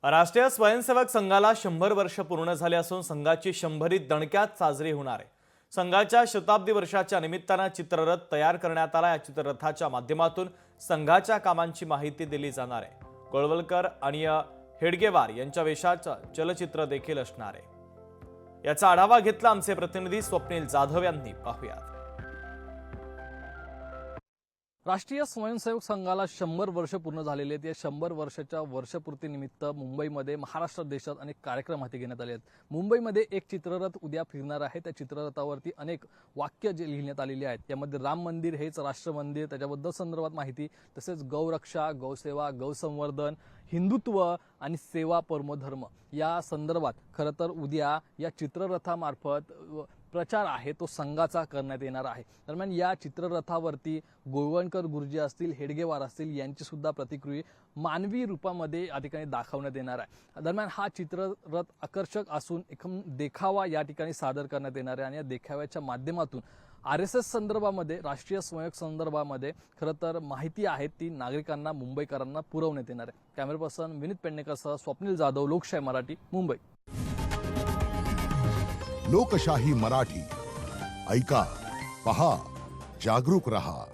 राष्ट्रीय स्वयंसेवक संघाला 100 वर्ष पूर्ण झाले असून संघाची 100वी दणक्यात साजरी होणार आहे। संघाच्या शताब्दी वर्षाच्या निमित्ताने चित्ररथ तयार करण्यात आला। या चित्ररथाच्या माध्यमातून संघाच्या कामांची माहिती दिली जाणार आहे। कोळवलकर आणि हेडगेवार यांच्या वेशाचं चलचित्र देखील असणार आहे। याचा आढावा घेतला आमचे प्रतिनिधी स्वप्नील जाधव यांनी। पाहूया। राष्ट्रीय स्वयंसेवक संघाला 100 वर्ष पूर्ण झालेले आहेत। या 100 वर्षाच्या वर्षपूर्तीनिमित्त मुंबईमध्ये महाराष्ट्र देशात अनेक कार्यक्रम हाती घेण्यात आले आहेत। मुंबईमध्ये एक चित्ररथ उद्या फिरणार आहे। त्या चित्ररथावरती अनेक वाक्य जे लिहिण्यात आलेली आहेत। यामध्ये राम मंदिर हेच राष्ट्र मंदिर, त्याच्याबद्दल संदर्भात माहिती, तसेच गौरक्षा, गौसेवा, गौसंवर्धन, हिंदुत्व आणि सेवा परमो धर्म या संदर्भात खरं तर उद्या या चित्ररथामार्फत प्रचार आहे तो संघाचा करण्यात येणार आहे। दरम्यान या चित्ररथावरती गोळवलकर गुरुजी असतील, हेडगेवार असतील यांची सुद्धा प्रतिकृती मानवी रूपामध्ये या ठिकाणी दाखवण्यात येणार आहे। दरम्यान हा चित्ररथ आकर्षक असून एक देखावा या ठिकाणी सादर करण्यात येणार आहे आणि या देखाव्याच्या माध्यमातून RSS संदर्भामध्ये, राष्ट्रीय स्वयंसेवक संदर्भामध्ये खरं तर माहिती आहे ती नागरिकांना, मुंबईकरांना पुरवण्यात येणार आहे। कॅमेरा पर्सन विनीत पेडणेकरसह स्वप्नील जाधव, लोकशाही मराठी, मुंबई। लोकशाही मराठी ऐका, पहा, जागरूक रहा।